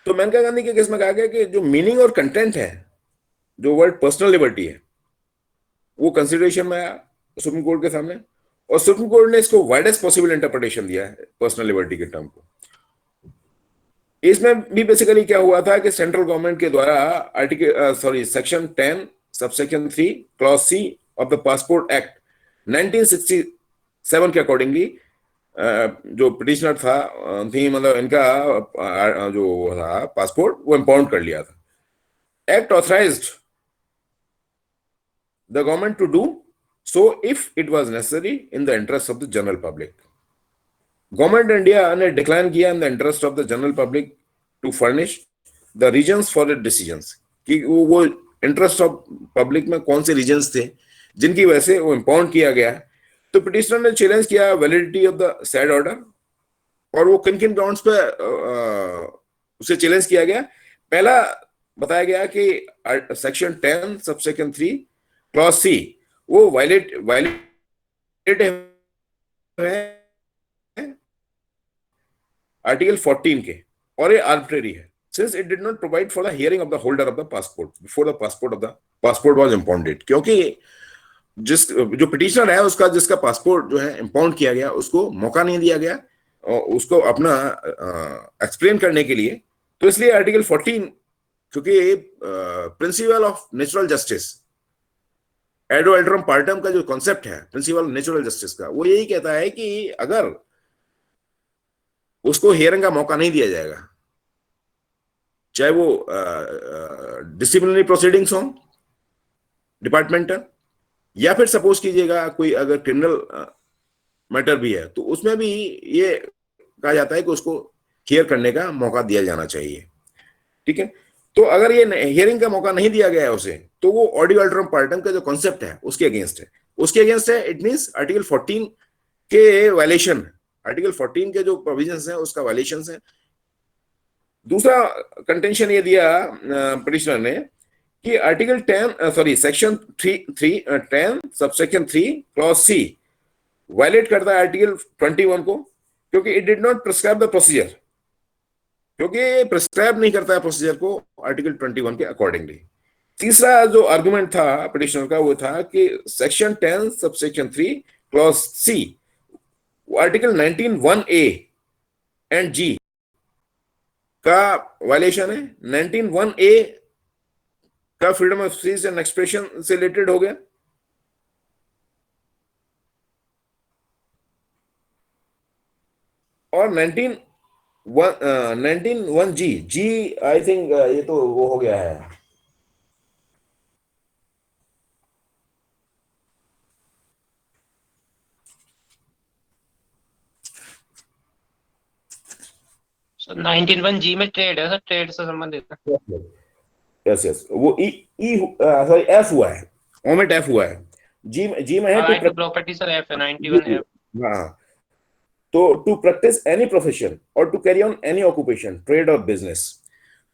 तो मेनका गांधी के केस में कहा गया कि जो मीनिंग और कंटेंट है, जो वर्ड पर्सनल लिबर्टी है, वो कंसिडरेशन में आया सुप्रीम कोर्ट के सामने, और सुप्रीम कोर्ट ने इसको वाइडेस्ट पॉसिबल इंटरप्रिटेशन दिया है पर्सनल लिबर्टी के टर्म को। इसमें भी बेसिकली क्या हुआ था कि सेंट्रल गवर्नमेंट के द्वारा article section 10 subsection 3 clause C of the passport act 1967 के अकॉर्डिंगली जो पिटिशनर था थी, मतलब इनका जो था पासपोर्ट वो इंपाउंड कर लिया था। Act authorised the government to do so if it was necessary in the interest of the general public. Government India ने डिक्लाइन किया in the interest of the general public to furnish the reasons for it decisions, कि वो इंटरेस्ट ऑफ पब्लिक में कौन से रीजंस थे जिनकी वजह से वो इम्पाउंड किया गया। तो पिटिशनर ने चैलेंज किया validity of the sad order, और वो किन किन ग्राउंड्स पे उसे चैलेंज किया गया। पहला बताया गया कि सेक्शन 10 सबसेक्शन 3 क्लॉज सी वो वायलेट है आर्टिकल 14 के, और ये आर्बिट्रेरी है since it did not provide for the hearing of the holder of the passport before the passport was impounded. क्योंकि जिस जो पिटिशनर है उसका जिसका पासपोर्ट जो है इम्पाउंड किया गया उसको मौका नहीं दिया गया और उसको अपना एक्सप्लेन करने के लिए। तो इसलिए आर्टिकल 14, क्योंकि principle of natural justice, audi alteram partem का जो कॉन्सेप्ट है प्रिंसिपल ऑफ नेचुरल जस्टिस का, वो यही कहता है कि अगर उसको हियरिंग का मौका नहीं दिया जाएगा, चाहे वो डिसिप्लिनरी प्रोसीडिंग्स हो डिपार्टमेंटल, या फिर सपोज कीजिएगा कोई अगर क्रिमिनल मैटर भी है तो उसमें भी ये कहा जाता है कि उसको हियर करने का मौका दिया जाना चाहिए। ठीक है, तो अगर ये हियरिंग का मौका नहीं दिया गया है उसे, तो वो ऑडियो अल्टरम पार्टम का जो कॉन्सेप्ट है उसके अगेंस्ट है। इट मींस आर्टिकल 14 के वायलेशन, आर्टिकल 14 के जो प्रोविजंस हैं उसका वायलेशन है। दूसरा कंटेंशन ये दिया पिटिशनर ने कि article 10 section 10 subsection 3 clause C violate करता है आर्टिकल 21 को, क्योंकि it did not prescribe the procedure, क्योंकि प्रिस्क्राइब नहीं करता है प्रोसीजर को आर्टिकल 21 के अकॉर्डिंगली। तीसरा जो आर्गुमेंट था पिटिशनर का वो था कि section 10 subsection 3 clause C article 19(1)(a) and G का वायलेशन है। 19(1)(a) का freedom of speech and expression से रिलेटेड हो गया, और 19(1)(g) आई थिंक ये तो वो हो गया है। सर 19(1)(g) में ट्रेड है सर, ट्रेड से संबंधित है। यस यस, वो ई ई सॉरी एफ हुआ है, ओमिट एफ हुआ है। जी में है right to property sir, F है 91 एफ। हाँ, तो टू प्रैक्टिस एनी प्रोफेशन और to carry on any occupation trade और बिजनेस।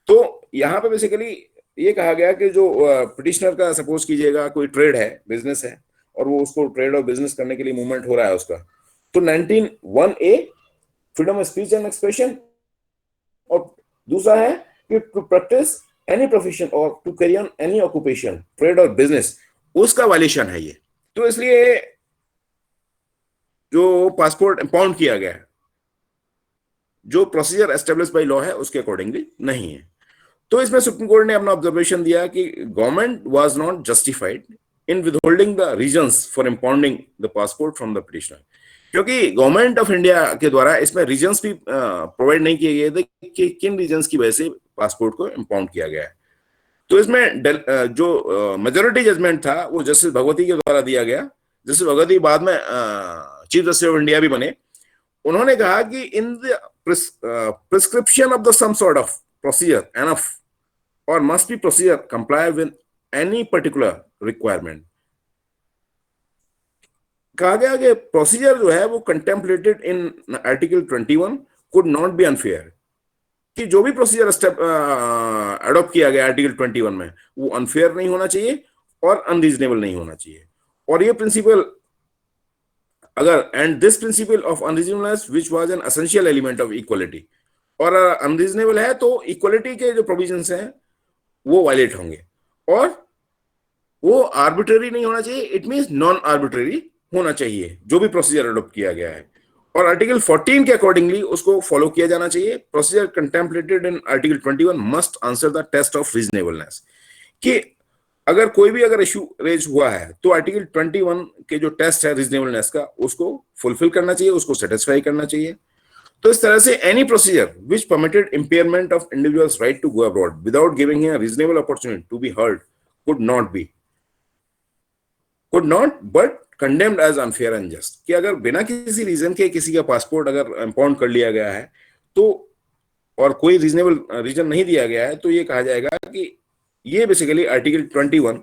तो यहाँ पे बेसिकली ये कहा गया कि जो पिटिशनर का सपोज कीजिएगा कोई ट्रेड है, बिजनेस है, और वो उसको ट्रेड और बिजनेस करने के लिए मूवमेंट हो रहा है उसका, तो 19(1)(a) freedom of speech and expression, और दूसरा है कि टू प्रैक्टिस एनी प्रोफेशन और to carry on any occupation trade और बिजनेस, उसका वायलेशन है ये। तो इसलिए जो पासपोर्ट इंपाउंड किया गया है, जो प्रोसीजर एस्टेब्लिश बाय लॉ है उसके अकॉर्डिंगली नहीं है। तो इसमें सुप्रीम कोर्ट ने अपना ऑब्जर्वेशन दिया कि government was not justified in withholding the reasons for impounding the passport from the petitioner, क्योंकि गवर्नमेंट ऑफ इंडिया के द्वारा इसमें रीजंस भी प्रोवाइड नहीं किए गए थे कि किन रीजंस की वजह से पासपोर्ट को इंपाउंड किया गया है। तो इसमें जो मेजोरिटी जजमेंट था वो जस्टिस भगवती के द्वारा दिया गया। जस्टिस भगवती बाद में चीफ जस्टिस ऑफ इंडिया भी बने। उन्होंने कहा कि in the prescription of the some sort of procedure enough और must be procedure comply with any particular requirement. कहा गया कि प्रोसीजर जो है वो contemplated in article 21 could not be unfair, कि जो भी प्रोसीजर अडॉप्ट किया गया आर्टिकल 21 में वो अनफेयर नहीं होना चाहिए और अनरीजनेबल नहीं होना चाहिए। और ये प्रिंसिपल अगर and this principle of unreasonableness which was an essential element of equality, और अनरीजनेबल है तो इक्वालिटी के जो प्रोविजंस हैं वो वायलेट होंगे, और वो आर्बिट्रेरी नहीं होना चाहिए, इट मींस नॉन आर्बिट्रेरी होना चाहिए जो भी प्रोसीजर अडॉप्ट किया गया है, और आर्टिकल 14 के अकॉर्डिंगली उसको फॉलो किया जाना चाहिए। Procedure contemplated in article 21 must answer the test of reasonableness, कि अगर कोई भी अगर इशू रेज हुआ है तो आर्टिकल 21 के जो टेस्ट है रीजनेबलनेस का उसको फुलफिल करना चाहिए, उसको सेटिस्फाई करना चाहिए। तो इस तरह से any procedure which permitted impairment of individual's right to go abroad without giving him a reasonable opportunity to be heard could not but condemned as unfair and just, कि अगर बिना किसी रीजन के किसी का पासपोर्ट अगर इंपाउंड कर लिया गया है तो और कोई रीजनेबल रीजन नहीं दिया गया है तो ये कहा जाएगा कि ये बेसिकली आर्टिकल 21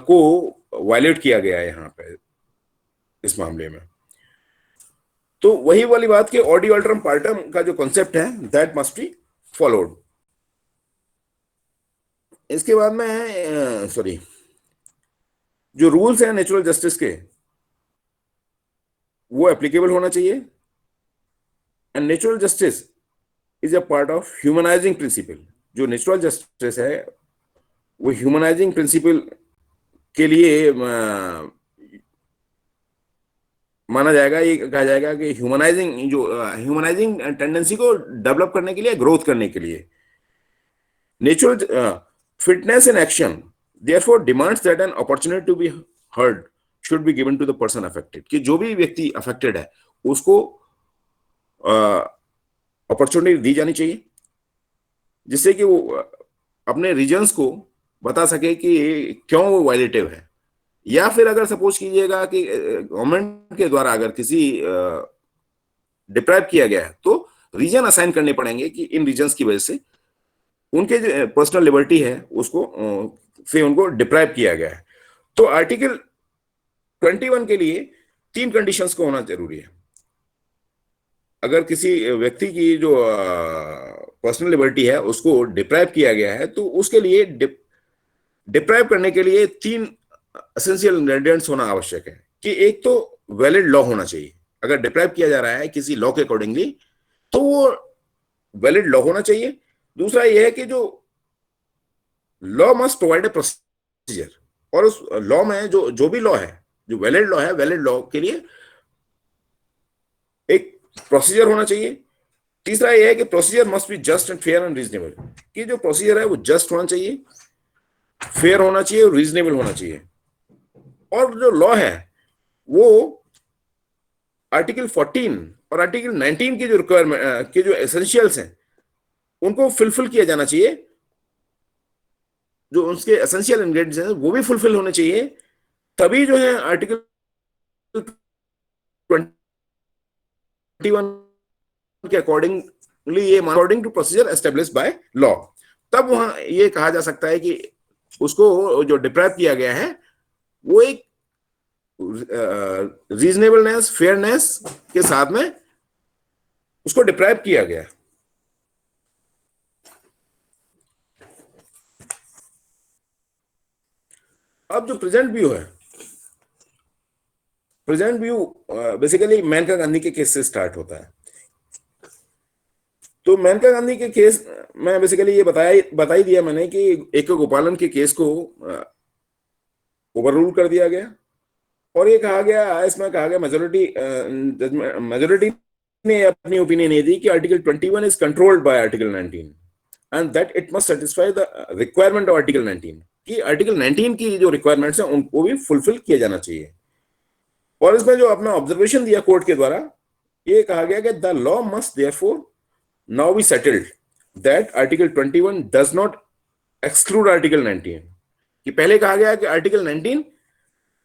को वायलेट किया गया है यहाँ पे इस मामले में। तो वही वाली बात कि ऑडी अल्टरम पार्टम का जो कॉन्सेप्ट है दैट मस्ट बी फॉलोड। इसके बाद में सॉरी, जो रूल्स हैं नेचुरल जस्टिस के वो एप्लीकेबल होना चाहिए। And natural justice is a part of humanising principle. जो नेचुरल जस्टिस है वो ह्यूमनाइजिंग प्रिंसिपल के लिए माना जाएगा। ये कहा जाएगा कि ह्यूमनाइजिंग टेंडेंसी को डेवलप करने के लिए, ग्रोथ करने के लिए। Natural fitness in action therefore demands that an opportunity to be heard should be given to the person affected. कि जो भी व्यक्ति अफेक्टेड है उसको अपॉर्चुनिटी दी जानी चाहिए, जिससे कि वो अपने रीजंस को बता सके कि क्यों वो वायलेटिव है। या फिर अगर सपोज कीजिएगा कि गवर्नमेंट के द्वारा अगर किसी डिप्राइव किया गया है तो रीजन असाइन करने पड़ेंगे कि इन रीजंस की वजह से उनके जो पर्सनल लिबर्टी है उसको से उनको डिप्राइव किया गया है। तो आर्टिकल 21 के लिए 3 कंडीशंस को होना जरूरी है। अगर किसी व्यक्ति की जो पर्सनल लिबर्टी है उसको डिप्राइव किया गया है तो उसके लिए डिप्राइव करने के लिए 3 एसेंशियल इंग्रेडिएंट्स होना आवश्यक है। कि एक तो वैलिड लॉ होना चाहिए। अगर डिप्राइव किया जा रहा है किसी लॉ के अकॉर्डिंगली तो वो वैलिड लॉ होना चाहिए। दूसरा यह है कि जो law must provide a procedure, और उस लॉ में जो भी लॉ है, जो वैलिड लॉ है, वैलिड लॉ के लिए एक प्रोसीजर होना चाहिए। तीसरा यह है कि procedure must be just and fair and reasonable. कि जो प्रोसीजर है वो जस्ट होना चाहिए, फेयर होना चाहिए और रीजनेबल होना चाहिए। और जो लॉ है वो आर्टिकल 14 और आर्टिकल 19 की जो रिक्वायरमेंट के जो एसेंशियल्स हैं उनको फुलफिल किया जाना चाहिए। जो उसके एसेंशियल इंग्रेडिएंट्स हैं वो भी फुलफिल होने चाहिए, तभी जो है आर्टिकल 21 के अकॉर्डिंगली ये according to procedure establish by law, तब वहां ये कहा जा सकता है कि उसको जो डिप्राइव किया गया है वो एक रीजनेबलनेस, फेयरनेस के साथ में उसको डिप्राइव किया गया। अब जो प्रेजेंट व्यू है, present view basically Menaka Gandhi के केस से स्टार्ट होता है। तो मेनका गांधी के केस में बेसिकली ये बता ही दिया मैंने कि एक गोपालन के केस को ओवररूल कर दिया गया। और ये कहा गया, इसमें कहा गया मेजोरिटी ने अपनी ओपिनियन ये दी कि article 21 is controlled by article 19 and that it must satisfy the requirement of article 19। कि आर्टिकल 19 की जो रिक्वायरमेंट्स हैं उनको भी फुलफिल किया जाना चाहिए। और इसमें जो अपना ऑब्जर्वेशन दिया कोर्ट के द्वारा, ये कहा गया कि the law must therefore now be settled that article 21 does not exclude article 19। कि पहले कहा गया कि आर्टिकल 19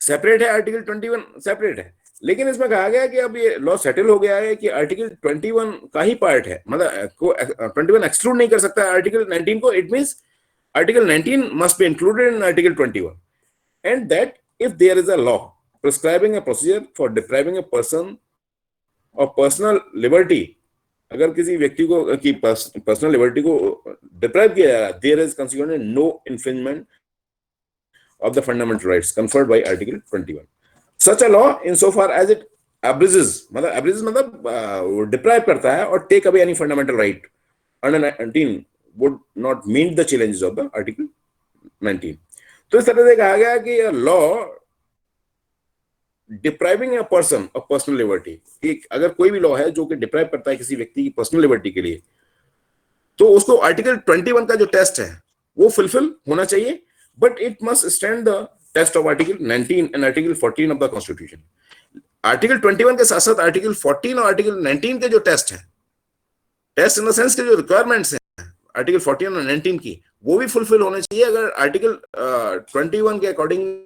सेपरेट है, आर्टिकल 21 सेपरेट है, लेकिन इसमें कहा गया कि अब ये लॉ सेटल हो गया है कि आर्टिकल 21 का ही पार्ट है, मतलब को 21 एक्सक्लूड नहीं कर सकता आर्टिकल 19 को। It means article 19 must be included in article 21 and that if there is a law prescribing a procedure for depriving a person of personal liberty, अगर किसी व्यक्ति को की पर्सनल लिबर्टी को डिप्राइव किया जा रहा है, there is consequently no infringement of the fundamental rights conferred by Article 21. Such a law, insofar as it abuses मतलब deprive करता है और take away any fundamental right under 19 would not meet the challenges of the Article 19. तो इस तरह से कहा गया कि law depriving a person of personal liberty, कि अगर कोई भी लॉ है जो कि डिप्राइव करता है किसी व्यक्ति की पर्सनल लिबर्टी के लिए, तो उसको आर्टिकल 21 का जो टेस्ट है वो फुलफिल होना चाहिए, but it must stand the test of article 19 and article 14 of the constitution. Article 21 के साथ साथ आर्टिकल 14 और आर्टिकल 19 के जो टेस्ट है, टेस्ट इन द सेंस के जो रिक्वायरमेंट्स हैं आर्टिकल 14 और 19 की, वो भी फुलफिल होने चाहिए। अगर आर्टिकल 21 के अकॉर्डिंग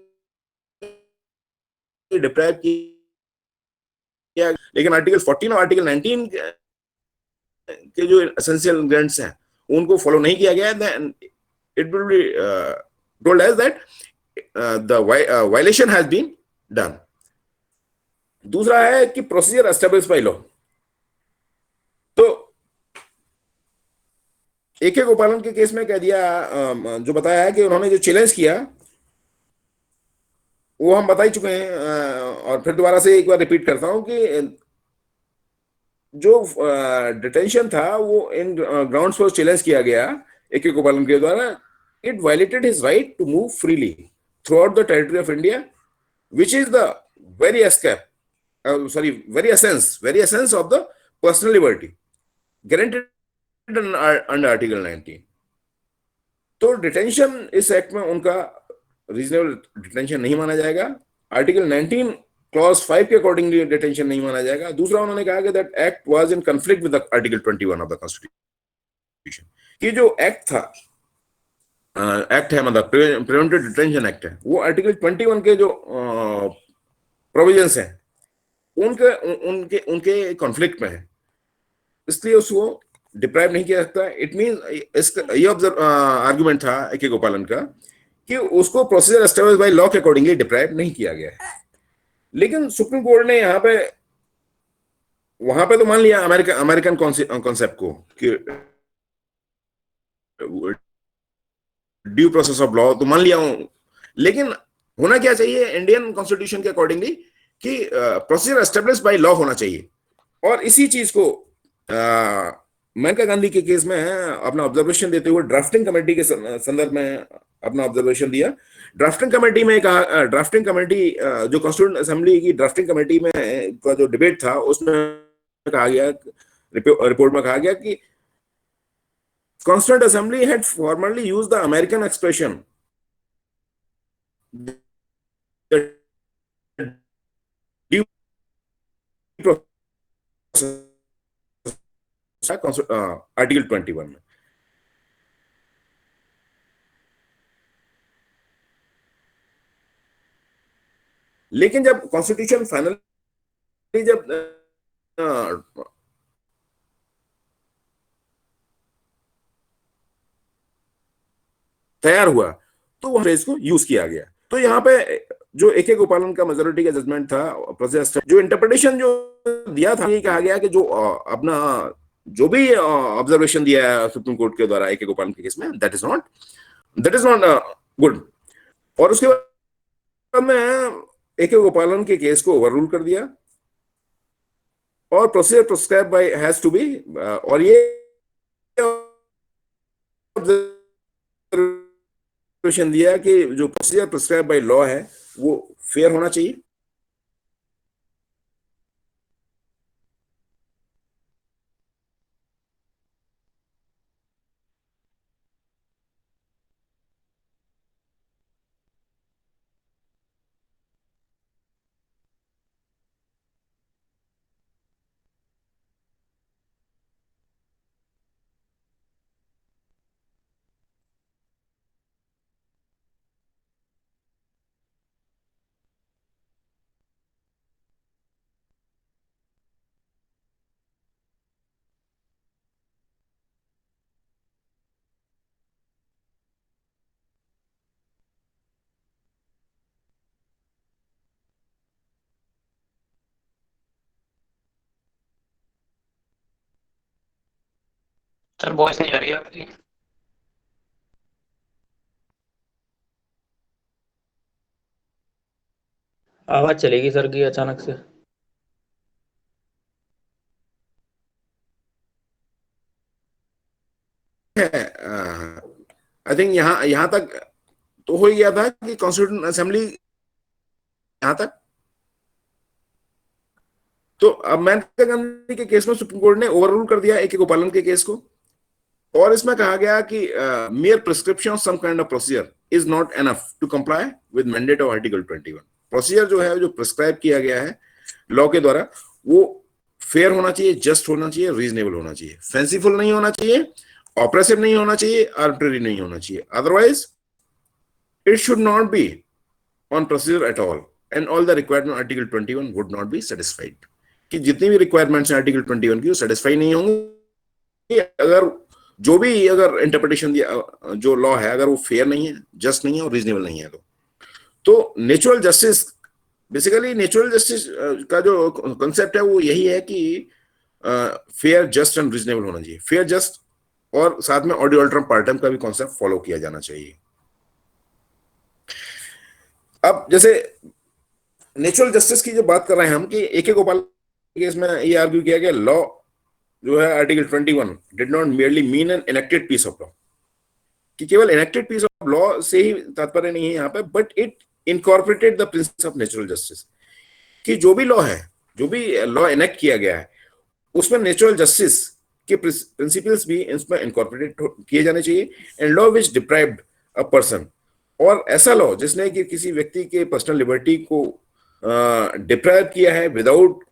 डिप्राइव किया, लेकिन आर्टिकल 14 और आर्टिकल 19 के जो एसेंशियल इंग्रेडिएंट्स हैं उनको फॉलो नहीं किया गया, it will be told as that the violation has been done. दूसरा है कि प्रोसीजर एस्टेब्लिश बाय लॉ। तो AK गोपालन के केस में कह दिया, जो बताया है कि उन्होंने जो चैलेंज किया वो हम बता ही चुके हैं, और फिर दोबारा से एक बार रिपीट करता हूं कि जो डिटेंशन था वो इन ग्राउंड्स पर चैलेंज किया गया AK गोपालन के द्वारा। It violated his right to move freely throughout the territory of India, which is the very escape very essence of the personal liberty guaranteed under Article 19. तो डिटेंशन इस एक्ट में उनका रीजनेबल डिटेंशन नहीं माना जाएगा। आर्टिकल 19 क्लॉज 5 के अकॉर्डिंगली डिटेंशन नहीं माना जाएगा। दूसरा उन्होंने कहा कि that act was in conflict with article 21 of the constitution, कि जो एक्ट था, एक्ट है मतलब प्रिवेंटिव डिटेंशन एक्ट है, वो आर्टिकल 21 के जो प्रोविजंस हैं उनके उनके उनके कॉन्फ्लिक्ट में है, इसलिए उसको डिप्राइव नहीं किया सकता। इट मीन इसका ये आर्गुमेंट था AK गोपालन का कि उसको प्रोसीजर एस्टेब्लिश बाय लॉ के अकॉर्डिंगली डिप्राइव नहीं किया गया है। लेकिन सुप्रीम कोर्ट ने यहाँ पे वहां पे तो मान लिया अमेरिकन कॉन्सेप्ट को कि ड्यू प्रोसेस ऑफ लॉ तो मान लिया हूं, लेकिन होना क्या चाहिए इंडियन कॉन्स्टिट्यूशन के अकॉर्डिंगली कि प्रोसीजर एस्टेब्लिश बाय लॉ होना चाहिए। और इसी चीज को मेनका गांधी के केस में अपना ऑब्जर्वेशन देते हुए ड्राफ्टिंग कमेटी के संदर्भ में अपना ऑब्जर्वेशन दिया। ड्राफ्टिंग कमेटी में कहा, ड्राफ्टिंग कमेटी जो कॉन्स्टिट्यूएंट असेंबली की ड्राफ्टिंग कमेटी में का जो डिबेट था उसमें कहा गया, रिपोर्ट में कहा गया कि constituent assembly had formally used the American expression article 21 में। लेकिन जब कॉन्स्टिट्यूशन फाइनली जब तैयार हुआ तो वह फ्रेज को यूज किया गया। तो यहाँ पे जो AK गोपालन का मेजोरिटी का जजमेंट था, जो इंटरप्रिटेशन जो दिया था, ये कहा गया कि जो अपना जो भी ऑब्जर्वेशन दिया है सुप्रीम कोर्ट के द्वारा AK गोपालन के केस में, दैट इज नॉट गुड। और उसके बाद में AK गोपालन के केस को ओवररूल कर दिया और procedure prescribe by has to be, और ये दिया कि जो प्रोसीजर प्रिस्क्राइब बाय लॉ है वो फेयर होना चाहिए। सर वॉइस नहीं आ रही है आपकी। आवाज चलेगी सर की अचानक से। आई थिंक यहां तक तो हो ही गया था कि कॉन्स्टिट्यूशन असेंबली यहां तक। तो अब मेनका गांधी के केस में सुप्रीम कोर्ट ने ओवररूल कर दिया AK गोपालन के केस को, और इसमें कहा गया कि mere prescription of some kind of procedure is not enough to comply with mandate of Article 21। Procedure जो है, जो प्रिस्क्राइब किया गया है लॉ के द्वारा, वो फेयर होना चाहिए, जस्ट होना चाहिए, रीजनेबल होना चाहिए, फैंसीफुल नहीं होना चाहिए, ऑपरेसिव नहीं होना चाहिए, आर्बिट्रेरी नहीं होना चाहिए। Otherwise it should not be on procedure at all, and all the requirement article 21 would not be satisfied. कि जितनी भी रिक्वायरमेंट्स हैं आर्टिकल 21 की वो सेटिस्फाई नहीं होंगी अगर जो भी अगर इंटरप्रिटेशन दिया जो लॉ है, अगर वो फेयर नहीं है, जस्ट नहीं है और रीजनेबल नहीं है, तो natural justice, basically natural justice का जो कॉन्सेप्ट है वो यही है कि फेयर, जस्ट एंड रीजनेबल होना चाहिए। फेयर, जस्ट और साथ में ऑडियो अल्टरम पार्टम का भी कॉन्सेप्ट फॉलो किया जाना चाहिए। अब जैसे नेचुरल जस्टिस की जो बात कर रहे हैं हम कि AK गोपाल केस में ये आर्ग्यू किया गया, लॉ जो है article 21 did not merely mean an enacted piece of law, कि केवल एनेक्टेड पीस ऑफ लॉ से ही तात्पर्य नहीं है यहाँ पे, but it incorporated the principal of natural justice, कि जो भी लॉ है, जो भी लॉ एनेक्ट किया गया है, उसमें नेचुरल जस्टिस के प्रिंसिपल्स भी इसमें इनकॉर्पोरेट किए जाने चाहिए। And law which deprived a person, और ऐसा लॉ जिसने कि किसी व्यक्ति के पर्सनल लिबर्टी को डिप्राइव किया है without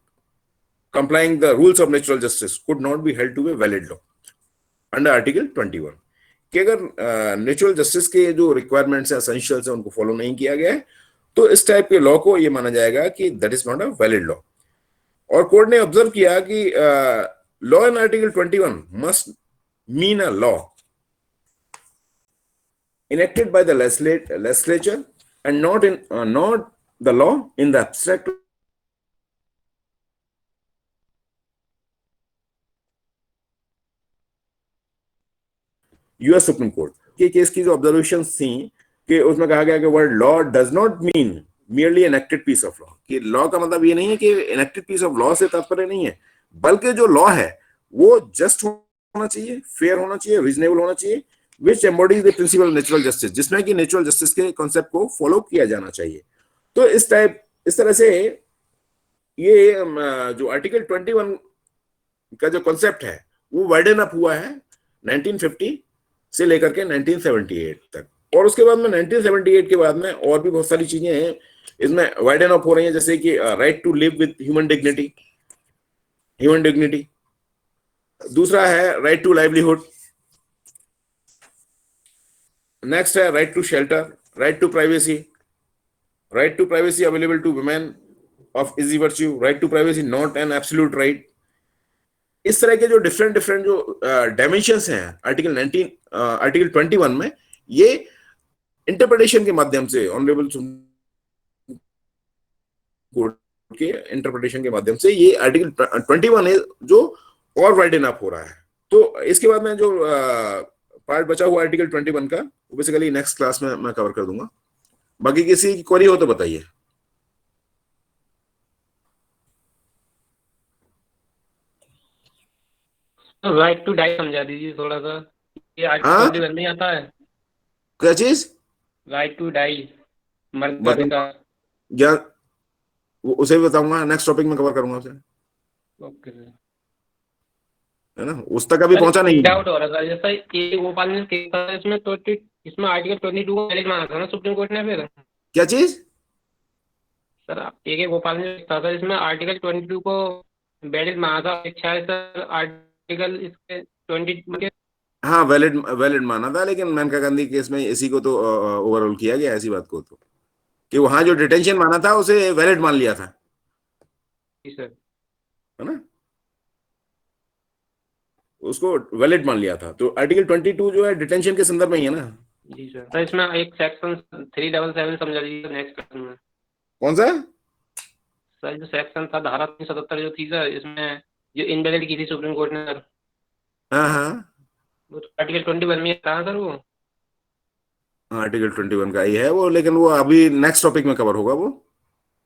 complying the rules of natural justice could not be held to be valid law under article 21, कि अगर नेचुरल जस्टिस के जो रिक्वायरमेंट्स है, एसेंशियल्स है, उनको फॉलो नहीं किया गया है, तो इस टाइप के लॉ को ये माना जाएगा कि that is not a valid law. और कोर्ट ने ऑब्जर्व किया कि law in article 21 must mean a law enacted by the legislature and not the law in the abstract US supreme court के केस की जो ऑब्जर्वेशन थी कि उसमें कहा गया कि word law does not mean merely enacted piece of law, कि लॉ का मतलब ये नहीं है कि enacted piece of law से तात्पर्य नहीं है, बल्कि जो लॉ है वो जस्ट होना चाहिए, फेयर होना चाहिए, रीजनेबल होना चाहिए, which embodies the principle of natural justice, जिसमें कि नेचुरल जस्टिस के कॉन्सेप्ट को फॉलो किया जाना चाहिए। तो इस तरह से ये जो आर्टिकल 21 का जो कॉन्सेप्ट है वो वाइडन अप हुआ है 1950 से लेकर के 1978 तक, और उसके बाद में 1978 के बाद में और भी बहुत सारी चीजें हैं इसमें वाइडन अप हो रही हैं, जैसे कि right to live with human dignity, दूसरा है राइट टू लाइवलीहुड, नेक्स्ट है right to shelter, right to privacy available to women of easy virtue, right to privacy not an absolute right. इस तरह के जो डिफरेंट जो डायमेंशंस हैं आर्टिकल 21 में, ये इंटरप्रिटेशन के माध्यम से, ऑनरेबल कोर्ट के इंटरप्रिटेशन के माध्यम से ये आर्टिकल 21 है जो और वाइडन अप हो रहा है। तो इसके बाद में जो पार्ट बचा हुआ आर्टिकल 21 का, वो बेसिकली नेक्स्ट क्लास में मैं कवर कर दूंगा। बाकी किसी की क्वेरी हो तो बताइए। राइट टू डाई समझा दीजिए थोड़ा सा, ये हाँ? आर्टिकल 21 में आता है क्या चीज? राइट टू डाई, मरने का बताऊं अधिकार। या उसे भी बताऊंगा, नेक्स्ट टॉपिक में कवर करूंगा उसे, ओके सर। है ना, उस तक अभी पहुंचा नहीं। डाउट हो रहा था, जैसा ये गोपाल ने केस था इसमें, तो इसमें आर्टिकल 22 को वैलिड माना था ना सुप्रीम कोर्ट ने फिर? क्या चीज? सर AK गोपाल ने लिखा था इसमें आर्टिकल 22 को वैलिड माना था, अच्छा है सर, आर्टिकल इसके 20 हाँ, वैलिड माना था, लेकिन मेनका गांधी केस में इसी को तो ओवरऑल किया गया, ऐसी बात को तो कि वहां जो डिटेंशन माना था उसे वैलिड मान लिया था, जी सर, है ना, उसको वैलिड मान लिया था। तो आर्टिकल 22 जो है डिटेंशन के संदर्भ में ही है ना। जी सर। सर इसमें एक सेक्शन 377 समझा दीजिए नेक्स्ट क्वेश्चन में। कौन सा? सर जो सेक्शन था धारा 377 जो थी सर, इसमें जो इनवैलिड की थी सुप्रीम कोर्ट ने सर, हाँ, वो तो आर्टिकल 21 में था सर वो। आर्टिकल 21 का ही है वो, लेकिन वो अभी नेक्स्ट टॉपिक में कवर होगा वो।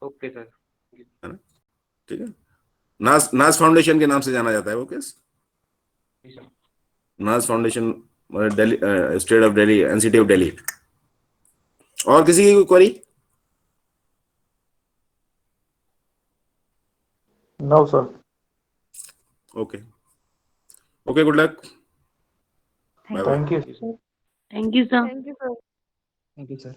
ओके सर, है ना, ठीक है। नाज फाउंडेशन के नाम से जाना जाता है वो case, Naz foundation, Delhi, state of Delhi, NCT of Delhi. और किसी की query? No sir. Okay, good luck. Thank you. Thank you, sir. Thank you sir.